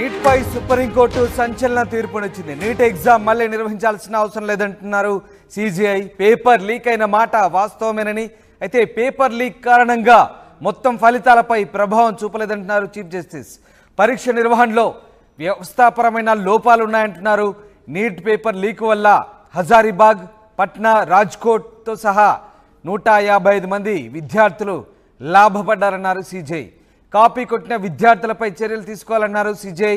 Neat పై supreme court సంచలన తీర్పునిచ్చింది. NEET exam మళ్ళీ నిర్వహించాల్సిన అవసరం లేదంటున్నారు సిజిఐ. పేపర్ లీక్ అయిన మాట వాస్తవమేనని, అయితే పేపర్ లీక్ కారణంగా మొత్తం ఫలితాలపై ప్రభావం చూపలేదంటున్నారు చీఫ్ జస్టిస్. పరీక్ష నిర్వహణలో వ్యవస్థాపరమైన లోపాలు ఉన్నాయంటున్నారు. నీట్ పేపర్ లీక్ వల్ల హజారీబాగ్, పట్నా, రాజ్కోట్తో సహా 155 మంది విద్యార్థులు లాభపడ్డారన్నారు సిజిఐ. కాపీ కొట్టిన విద్యార్థులపై చర్యలు తీసుకోవాలన్నారు సిజిఐ.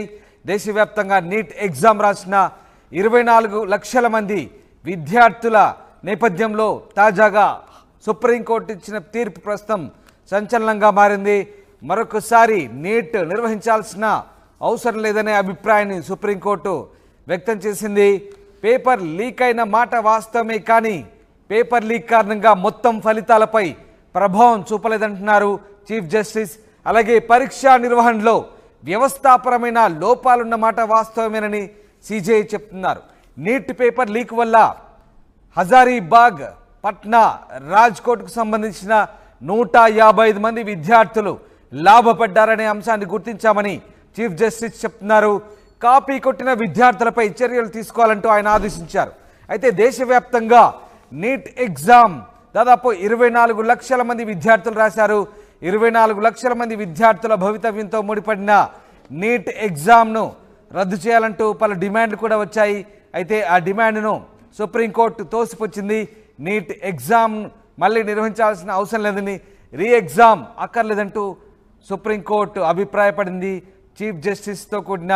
దేశవ్యాప్తంగా నీట్ ఎగ్జామ్ రాసిన 24 లక్షల మంది విద్యార్థుల నేపథ్యంలో తాజాగా సుప్రీంకోర్టు ఇచ్చిన తీర్పు ప్రస్తుతం సంచలనంగా మారింది. మరొకసారి నీట్ నిర్వహించాల్సిన అవసరం లేదనే అభిప్రాయాన్ని సుప్రీంకోర్టు వ్యక్తం చేసింది. పేపర్ లీక్ అయిన మాట వాస్తవమే, కానీ పేపర్ లీక్ కారణంగా మొత్తం ఫలితాలపై ప్రభావం చూపలేదంటున్నారు చీఫ్ జస్టిస్. అలాగే పరీక్షా నిర్వహణలో వ్యవస్థాపరమైన లోపాలున్న మాట వాస్తవమేనని సిజిఐ చెప్తున్నారు. నీట్ పేపర్ లీక్ వల్ల హజారీబాగ్, పట్నా, రాజ్కోట్కు సంబంధించిన 155 మంది విద్యార్థులు లాభపడ్డారనే అంశాన్ని గుర్తించామని చీఫ్ జస్టిస్ చెప్తున్నారు. కాపీ కొట్టిన విద్యార్థులపై చర్యలు తీసుకోవాలంటూ ఆయన ఆదేశించారు. అయితే దేశవ్యాప్తంగా నీట్ ఎగ్జామ్ దాదాపు 24 లక్షల మంది విద్యార్థులు రాశారు. 24 లక్షల మంది విద్యార్థుల భవితవ్యంతో ముడిపడిన నీట్ ఎగ్జామ్ను రద్దు చేయాలంటూ పలు డిమాండ్లు కూడా వచ్చాయి. అయితే ఆ డిమాండ్ను సుప్రీంకోర్టు తోసిపుచ్చింది. నీట్ ఎగ్జామ్ మళ్ళీ నిర్వహించాల్సిన అవసరం లేదని, రీ ఎగ్జామ్ అక్కర్లేదంటూ సుప్రీంకోర్టు అభిప్రాయపడింది. చీఫ్ జస్టిస్తో కూడిన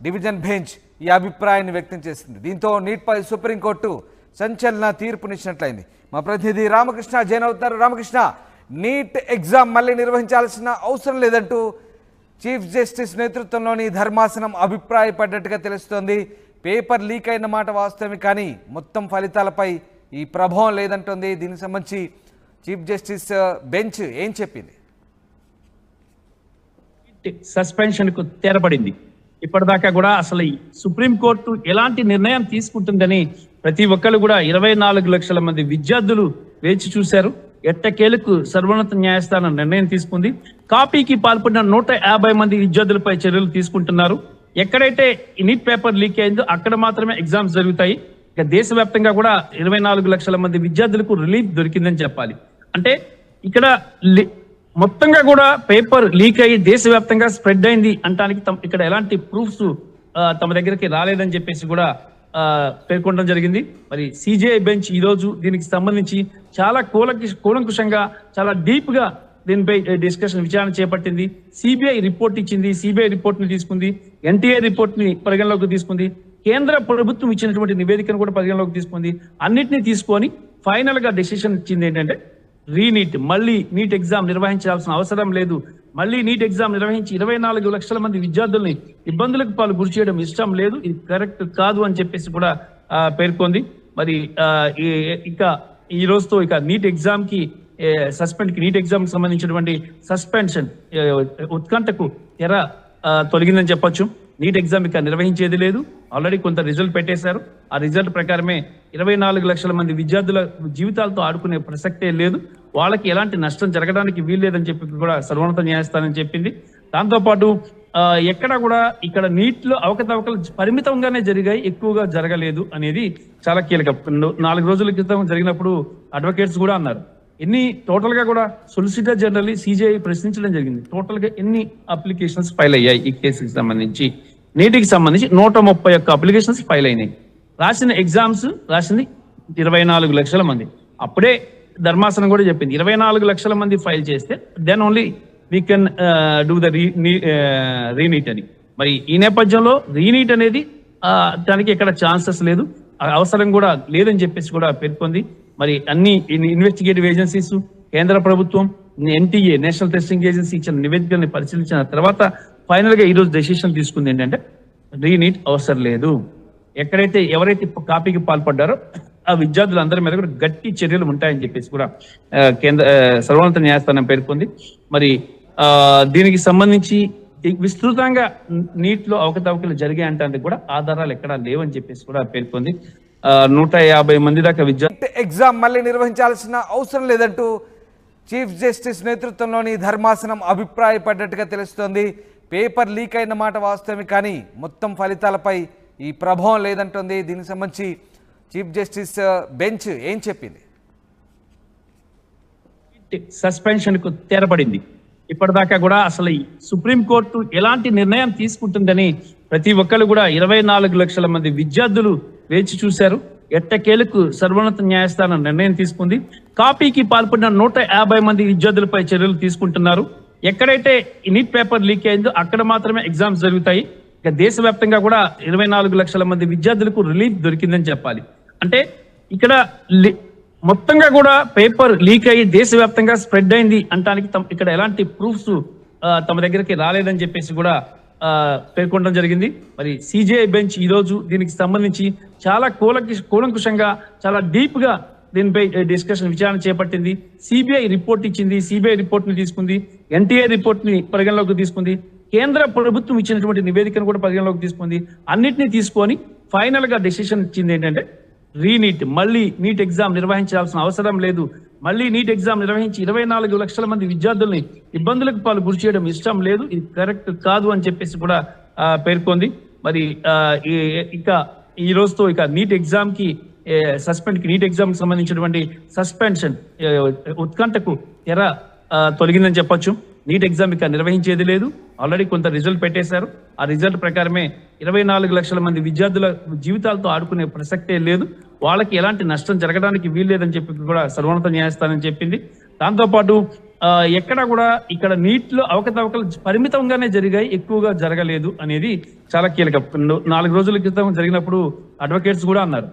డివిజన్ బెంచ్ ఈ అభిప్రాయాన్ని వ్యక్తం చేసింది. దీంతో నీట్పై సుప్రీంకోర్టు సంచలన తీర్పునిచ్చినట్లయింది. మా ప్రతినిధి రామకృష్ణ జైన్ అవుతున్నారు. రామకృష్ణ, నీట్ ఎగ్జామ్ మళ్ళీ నిర్వహించాల్సిన అవసరం లేదంటూ చీఫ్ జస్టిస్ నేతృత్వంలోని ధర్మాసనం అభిప్రాయపడ్డట్టుగా తెలుస్తోంది. పేపర్ లీక్ అయిన మాట వాస్తవమే, కానీ మొత్తం ఫలితాలపై ఈ ప్రభావం లేదంటోంది. దీనికి సంబంధించి చీఫ్ జస్టిస్ బెంచ్ ఏం చెప్పింది? సస్పెన్షన్ కు తెరపడింది. ఇప్పటిదాకా కూడా అసలు సుప్రీంకోర్టు ఎలాంటి నిర్ణయం తీసుకుంటుందని ప్రతి ఒక్కరు కూడా 24 లక్షల మంది విద్యార్థులు వేచి చూశారు. ఎట్టకేలకు సర్వోన్నత న్యాయస్థానం నిర్ణయం తీసుకుంది. కాపీకి పాల్పడిన 150 మంది విద్యార్థులపై చర్యలు తీసుకుంటున్నారు. ఎక్కడైతే నీట్ పేపర్ లీక్ అయిందో అక్కడ మాత్రమే ఎగ్జామ్స్ జరుగుతాయి. ఇక దేశవ్యాప్తంగా కూడా 24 లక్షల మంది విద్యార్థులకు రిలీఫ్ దొరికిందని చెప్పాలి. అంటే ఇక్కడ మొత్తంగా కూడా పేపర్ లీక్ అయ్యి దేశవ్యాప్తంగా స్ప్రెడ్ అయింది అంటానికి ఇక్కడ ఎలాంటి ప్రూఫ్స్ తమ దగ్గరికి రాలేదని చెప్పేసి కూడా పేర్కొనడం జరిగింది. మరి సిజిఐ బెంచ్ ఈ రోజు దీనికి సంబంధించి చాలా కూలంకుషంగా, చాలా డీప్ గా దీనిపై విచారణ చేపట్టింది. సిబిఐ రిపోర్ట్ ఇచ్చింది. సిబిఐ రిపోర్ట్ ని తీసుకుంది. ఎన్టీఏ రిపోర్ట్ ని పరిగణలోకి తీసుకుంది. కేంద్ర ప్రభుత్వం ఇచ్చినటువంటి నివేదికను కూడా పరిగణలోకి తీసుకుంది. అన్నిటినీ తీసుకొని ఫైనల్ గా డెసిషన్ ఇచ్చింది ఏంటంటే రీనీట్, మళ్ళీ నీట్ ఎగ్జామ్ నిర్వహించాల్సిన అవసరం లేదు. మళ్ళీ నీట్ ఎగ్జామ్ నిర్వహించి 24 లక్షల మంది విద్యార్థుల్ని ఇబ్బందులకు పాలు గురి చేయడం ఇష్టం లేదు, ఇది కరెక్ట్ కాదు అని చెప్పేసి కూడా పేర్కొంది. మరి ఇక ఈ రోజుతో ఇక నీట్ ఎగ్జామ్ కి నీట్ ఎగ్జామ్ కి సంబంధించినటువంటి సస్పెన్షన్ ఉత్కంఠకు తెర తొలగిందని చెప్పొచ్చు. నీట్ ఎగ్జామ్ ఇక నిర్వహించేది లేదు. ఆల్రెడీ కొంత రిజల్ట్ పెట్టేశారు. ఆ రిజల్ట్ ప్రకారమే 24 లక్షల మంది విద్యార్థుల జీవితాలతో ఆడుకునే ప్రసక్తే లేదు. వాళ్ళకి ఎలాంటి నష్టం జరగడానికి వీల్లేదని చెప్పి కూడా సర్వోన్నత న్యాయస్థానం చెప్పింది. దాంతోపాటు ఎక్కడ కూడా ఇక్కడ నీట్ లో అవకతవకలు పరిమితంగానే జరిగాయి, ఎక్కువగా జరగలేదు అనేది చాలా కీలకం. 4 రోజుల క్రితం జరిగినప్పుడు అడ్వకేట్స్ కూడా అన్నారు, టోటల్ గా కూడా సొలిసిటర్ జనరల్ సిజిఐ ప్రశ్నించడం జరిగింది. టోటల్ గా ఎన్ని అప్లికేషన్స్ ఫైల్ అయ్యాయి ఈ కేసుకి సంబంధించి. నీటికి సంబంధించి 131 అప్లికేషన్స్ ఫైల్ అయినాయి. రాసిన ఎగ్జామ్స్ రాసింది 24 లక్షల మంది. అప్పుడే ధర్మాసనం కూడా చెప్పింది 24 లక్షల మంది ఫైల్ చేస్తే then only we can do the re-NEET అని. మరి ఈ నేపథ్యంలో రీనీట్ అనేది దానికి ఎక్కడ ఛాన్సెస్ లేదు, అవసరం కూడా లేదని చెప్పేసి కూడా పేర్కొంది. మరి అన్ని ఇన్వెస్టిగేటివ్ ఏజెన్సీస్, కేంద్ర ప్రభుత్వం, ఎన్టీఏ నేషనల్ టెస్టింగ్ ఏజెన్సీ ఇచ్చిన నివేదికల్ని పరిశీలించిన తర్వాత ఫైనల్ గా ఈ రోజు డెసిషన్ తీసుకుంది ఏంటంటే రీనీట్ అవసరం లేదు. ఎవరైతే కాపీకి పాల్పడ్డారో ఆ విద్యార్థులందరి మీద కూడా గట్టి చర్యలు ఉంటాయని చెప్పేసి కూడా సర్వోన్నత న్యాయస్థానం పేర్కొంది. మరి దీనికి సంబంధించి విస్తృతంగా నీట్ లో అవకతవకలు జరిగాయి అంటే కూడా ఆధారాలు ఎక్కడా లేవని చెప్పేసి కూడా పేర్కొంది. 150 మంది దాకా విద్యార్థి ఎగ్జామ్ మళ్ళీ నిర్వహించాల్సిన అవసరం లేదంటూ చీఫ్ జస్టిస్ నేతృత్వంలోని ధర్మాసనం అభిప్రాయపడ్డట్టుగా తెలుస్తోంది. పేపర్ లీక్ అయిన మాట వాస్తవమే, కానీ మొత్తం ఫలితాలపై ఈ ప్రభావం లేదంటుంది. దీనికి సంబంధించి చీఫ్ జస్టిస్ బెంచ్ ఏం చెప్పింది? సస్పెన్షన్ కు తెరపడింది. ఇప్పటిదాకా కూడా అసలు సుప్రీంకోర్టు ఎలాంటి నిర్ణయం తీసుకుంటుందని ప్రతి ఒక్కరు కూడా 24 లక్షల మంది విద్యార్థులు వేచి చూశారు. ఎట్టకేలకు సర్వోన్నత న్యాయస్థానం నిర్ణయం తీసుకుంది. కాపీకి పాల్పడిన 150 మంది విద్యార్థులపై చర్యలు తీసుకుంటున్నారు. ఎక్కడైతే నీట్ పేపర్ లీక్ అయిందో అక్కడ మాత్రమే ఎగ్జామ్స్ జరుగుతాయి. ఇక దేశవ్యాప్తంగా కూడా 24 లక్షల మంది విద్యార్థులకు రిలీఫ్ దొరికిందని చెప్పాలి. అంటే ఇక్కడ మొత్తంగా కూడా పేపర్ లీక్ అయ్యి దేశవ్యాప్తంగా స్ప్రెడ్ అయింది అంటానికి ఇక్కడ ఎలాంటి ప్రూఫ్స్ తమ దగ్గరికి రాలేదని చెప్పేసి కూడా పేర్కొనడం జరిగింది. మరి సిజేఐ బెంచ్ ఈ రోజు దీనికి సంబంధించి చాలా కూలంకుషంగా చాలా డీప్ గా దీనిపై డిస్కషన్ విచారణ చేపట్టింది. సిబిఐ రిపోర్ట్ ఇచ్చింది. సిబిఐ రిపోర్ట్ ని తీసుకుంది. ఎన్టీఏ రిపోర్ట్ ని పరిగణలోకి తీసుకుంది. కేంద్ర ప్రభుత్వం ఇచ్చినటువంటి నివేదికను కూడా పరిగణలోకి తీసుకుంది. అన్నిటినీ తీసుకొని ఫైనల్ గా డెసిషన్ ఇచ్చింది ఏంటంటే రీనీట్, మళ్ళీ నీట్ ఎగ్జామ్ నిర్వహించాల్సిన అవసరం లేదు. మళ్ళీ నీట్ ఎగ్జామ్ నిర్వహించి 24 లక్షల మంది విద్యార్థుల్ని ఇబ్బందులకు గురి చేయడం ఇష్టం లేదు, ఇది కరెక్ట్ కాదు అని చెప్పేసి కూడా పేర్కొంది. మరి ఇక ఈ రోజుతో ఇక నీట్ ఎగ్జామ్ కి నీట్ ఎగ్జామ్ కి సంబంధించినటువంటి సస్పెన్షన్ ఉత్కంఠకు తెర తొలగిందని చెప్పొచ్చు. నీట్ ఎగ్జామ్ ఇక నిర్వహించేది లేదు. ఆల్రెడీ కొంత రిజల్ట్ పెట్టేశారు. ఆ రిజల్ట్ ప్రకారమే 24 లక్షల మంది విద్యార్థుల జీవితాలతో ఆడుకునే ప్రసక్తే లేదు. వాళ్ళకి ఎలాంటి నష్టం జరగడానికి వీల్లేదని చెప్పి కూడా సర్వోన్నత న్యాయస్థానం చెప్పింది. దాంతోపాటు ఎక్కడ కూడా ఇక్కడ నీట్ లో అవకతవకలు పరిమితంగానే జరిగాయి, ఎక్కువగా జరగలేదు అనేది చాలా కీలకం. 4 రోజుల క్రితం జరిగినప్పుడు అడ్వకేట్స్ కూడా అన్నారు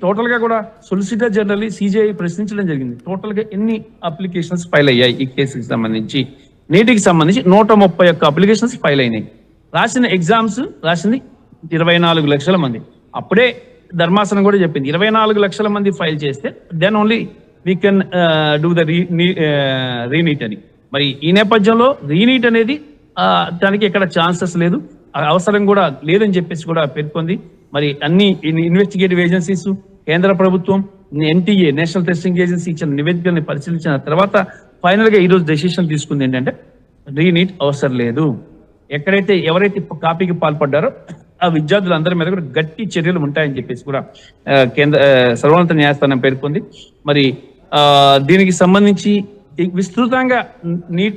టోటల్ గా కూడా సొలిసిటర్ జనరల్ సిజేఐ ప్రశ్నించడం జరిగింది. టోటల్ గా ఎన్ని అప్లికేషన్స్ ఫైల్ అయ్యాయి ఈ కేసుకి సంబంధించి. నీటికి సంబంధించి 131 అప్లికేషన్స్ ఫైల్ అయినాయి. రాసిన ఎగ్జామ్స్ రాసింది 24 లక్షల మంది. అప్పుడే ధర్మాసనం కూడా చెప్పింది 24 లక్షల మంది ఫైల్ చేస్తే then only we can do the re-NEET అని. మరి ఈ నేపథ్యంలో రీనీట్ అనేది దానికి ఎక్కడ ఛాన్సెస్ లేదు, అవసరం కూడా లేదని చెప్పేసి కూడా పేర్కొంది. మరి అన్ని ఇన్వెస్టిగేటివ్ ఏజెన్సీస్, కేంద్ర ప్రభుత్వం, ఎన్టీఏ నేషనల్ టెస్టింగ్ ఏజెన్సీ ఇచ్చిన నివేదికల్ని పరిశీలించిన తర్వాత ఫైనల్ గా ఈ రోజు డెసిషన్ తీసుకుంది ఏంటంటే రీనీట్ అవసరం లేదు. ఎవరైతే కాపీకి పాల్పడ్డారో ఆ విద్యార్థులందరి మీద కూడా గట్టి చర్యలు ఉంటాయని చెప్పేసి కూడా సర్వోన్నత న్యాయస్థానం పేర్కొంది. మరి దీనికి సంబంధించి విస్తృతంగా నీట్